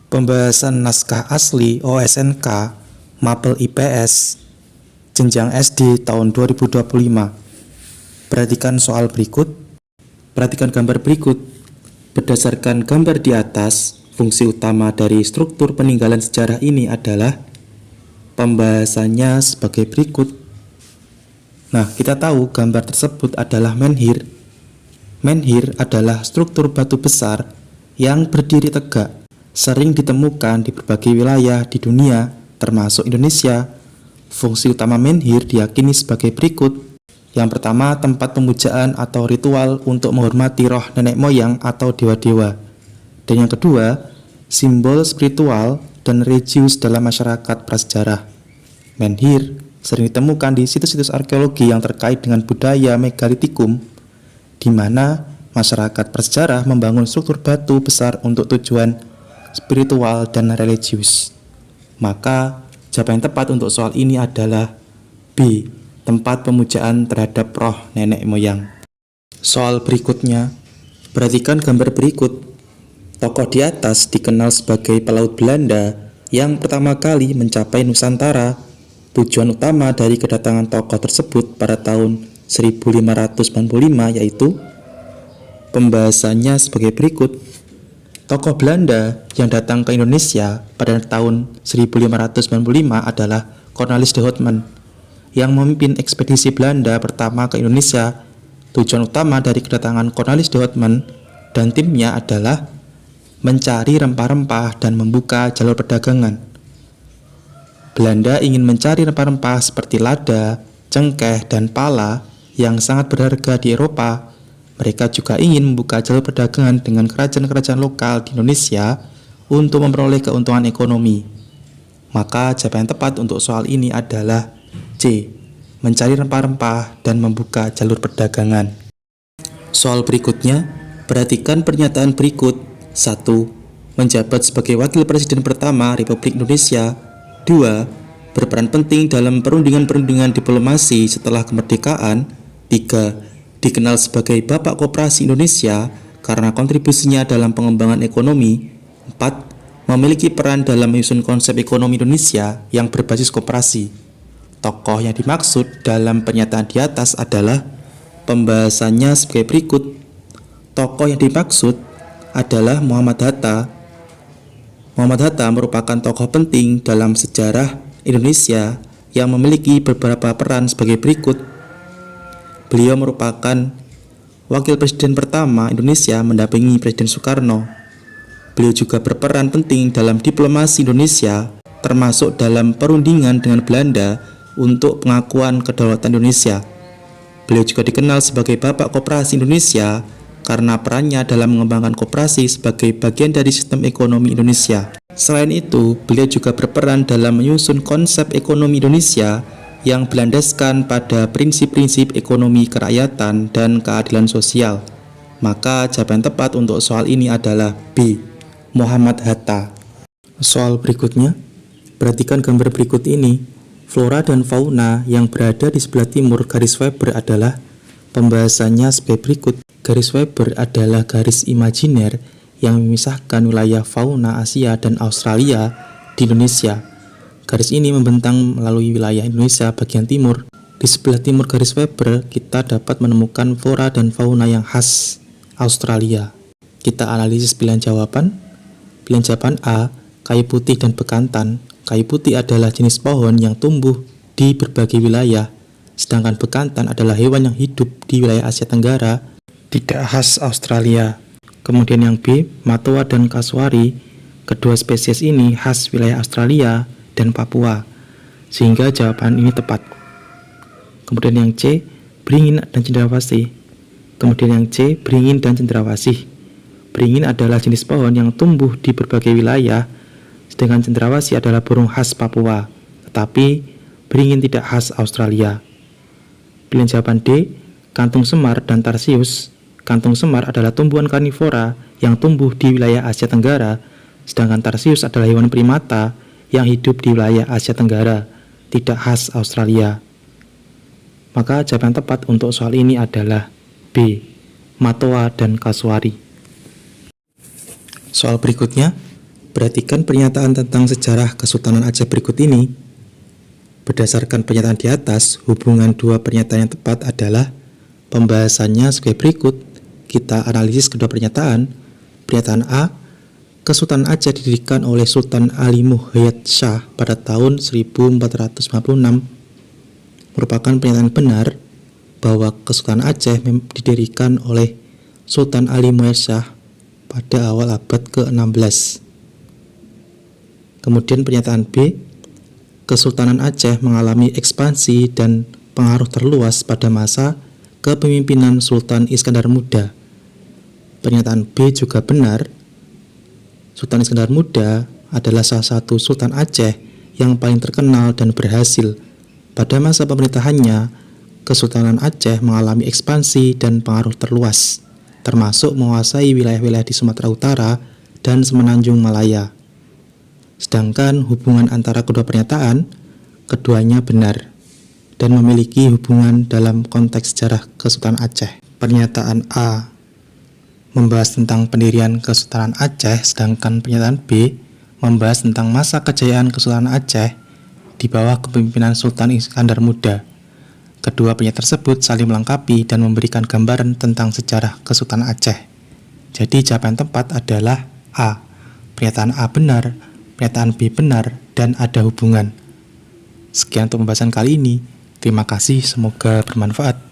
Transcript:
Pembahasan naskah asli OSNK Mapel IPS jenjang SD tahun 2025. Perhatikan soal berikut. Perhatikan gambar berikut. Berdasarkan gambar di atas, fungsi utama dari struktur peninggalan sejarah ini adalah pembahasannya sebagai berikut. Nah, kita tahu gambar tersebut adalah menhir. Menhir adalah struktur batu besar yang berdiri tegak, sering ditemukan di berbagai wilayah di dunia, termasuk Indonesia. Fungsi utama menhir diyakini sebagai berikut. Yang pertama, tempat pemujaan atau ritual untuk menghormati roh nenek moyang atau dewa-dewa. Dan yang kedua, simbol spiritual dan religius dalam masyarakat prasejarah. Menhir sering ditemukan di situs-situs arkeologi yang terkait dengan budaya megalitikum, di mana masyarakat prasejarah membangun struktur batu besar untuk tujuan spiritual dan religius. Maka jawaban yang tepat untuk soal ini adalah B, tempat pemujaan terhadap roh nenek moyang. Soal berikutnya, perhatikan gambar berikut. Tokoh di atas dikenal sebagai pelaut Belanda yang pertama kali mencapai Nusantara. Tujuan utama dari kedatangan tokoh tersebut pada tahun 1595 yaitu pembahasannya sebagai berikut. Tokoh Belanda yang datang ke Indonesia pada tahun 1595 adalah Cornelis de Houtman yang memimpin ekspedisi Belanda pertama ke Indonesia. Tujuan utama dari kedatangan Cornelis de Houtman dan timnya adalah mencari rempah-rempah dan membuka jalur perdagangan. Belanda ingin mencari rempah-rempah seperti lada, cengkeh, dan pala yang sangat berharga di Eropa. Mereka juga ingin membuka jalur perdagangan dengan kerajaan-kerajaan lokal di Indonesia untuk memperoleh keuntungan ekonomi. Maka jawaban yang tepat untuk soal ini adalah C, mencari rempah-rempah dan membuka jalur perdagangan. Soal berikutnya, perhatikan pernyataan berikut. 1. Menjabat sebagai Wakil Presiden pertama Republik Indonesia. 2. Berperan penting dalam perundingan-perundingan diplomasi setelah kemerdekaan. 3. Dikenal sebagai Bapak Koperasi Indonesia karena kontribusinya dalam pengembangan ekonomi. 4. Memiliki peran dalam menyusun konsep ekonomi Indonesia yang berbasis koperasi. Tokoh yang dimaksud dalam pernyataan di atas adalah pembahasannya sebagai berikut. Tokoh yang dimaksud adalah Muhammad Hatta. Muhammad Hatta merupakan tokoh penting dalam sejarah Indonesia yang memiliki beberapa peran sebagai berikut. Beliau merupakan Wakil Presiden pertama Indonesia mendampingi Presiden Soekarno. Beliau juga berperan penting dalam diplomasi Indonesia, termasuk dalam perundingan dengan Belanda untuk pengakuan kedaulatan Indonesia. Beliau juga dikenal sebagai Bapak Koperasi Indonesia karena perannya dalam mengembangkan koperasi sebagai bagian dari sistem ekonomi Indonesia. Selain itu, beliau juga berperan dalam menyusun konsep ekonomi Indonesia yang berlandaskan pada prinsip-prinsip ekonomi kerakyatan dan keadilan sosial. Maka jawaban tepat untuk soal ini adalah B, Muhammad Hatta. Soal berikutnya, perhatikan gambar berikut ini. Flora dan fauna yang berada di sebelah timur garis Weber adalah pembahasannya sebagai berikut. Garis Weber adalah garis imajiner yang memisahkan wilayah fauna Asia dan Australia di Indonesia. Garis ini membentang melalui wilayah Indonesia bagian timur. Di sebelah timur garis Weber, kita dapat menemukan flora dan fauna yang khas Australia. Kita analisis pilihan jawaban. Pilihan jawaban A, kayu putih dan bekantan. Kayu putih adalah jenis pohon yang tumbuh di berbagai wilayah, sedangkan bekantan adalah hewan yang hidup di wilayah Asia Tenggara, tidak khas Australia. Kemudian yang B, matoa dan kasuari. Kedua spesies ini khas wilayah Australia dan Papua, sehingga jawaban ini tepat. Kemudian yang C, beringin dan cendrawasih. Kemudian yang C, beringin dan cendrawasih. Beringin adalah jenis pohon yang tumbuh di berbagai wilayah, sedangkan cendrawasih adalah burung khas Papua, tetapi beringin tidak khas Australia. Pilihan jawaban D, kantung semar dan tarsius. Kantung semar adalah tumbuhan karnivora yang tumbuh di wilayah Asia Tenggara, sedangkan tarsius adalah hewan primata yang hidup di wilayah Asia Tenggara, tidak khas Australia. Maka jawaban tepat untuk soal ini adalah B, matoa dan kasuari. Soal berikutnya, Perhatikan pernyataan tentang sejarah Kesultanan Aceh berikut ini. Berdasarkan pernyataan di atas, hubungan dua pernyataan yang tepat adalah pembahasannya sebagai berikut. Kita analisis kedua pernyataan. Pernyataan A, Kesultanan Aceh didirikan oleh Sultan Ali Muhyiddin Shah pada tahun 1456, merupakan pernyataan benar bahwa Kesultanan Aceh didirikan oleh Sultan Ali Muhyiddin Shah pada awal abad ke-16. Kemudian pernyataan B, Kesultanan Aceh mengalami ekspansi dan pengaruh terluas pada masa kepemimpinan Sultan Iskandar Muda. Pernyataan B juga benar. Sultan Iskandar Muda adalah salah satu Sultan Aceh yang paling terkenal dan berhasil. Pada masa pemerintahannya, Kesultanan Aceh mengalami ekspansi dan pengaruh terluas, termasuk menguasai wilayah-wilayah di Sumatera Utara dan Semenanjung Malaya. Sedangkan hubungan antara kedua pernyataan, keduanya benar dan memiliki hubungan dalam konteks sejarah Kesultanan Aceh. Pernyataan A membahas tentang pendirian Kesultanan Aceh, sedangkan pernyataan B membahas tentang masa kejayaan Kesultanan Aceh di bawah kepemimpinan Sultan Iskandar Muda. Kedua pernyataan tersebut saling melengkapi dan memberikan gambaran tentang sejarah Kesultanan Aceh. Jadi jawaban tepat adalah A. Pernyataan A benar, pernyataan B benar, dan ada hubungan. Sekian untuk pembahasan kali ini. Terima kasih, semoga bermanfaat.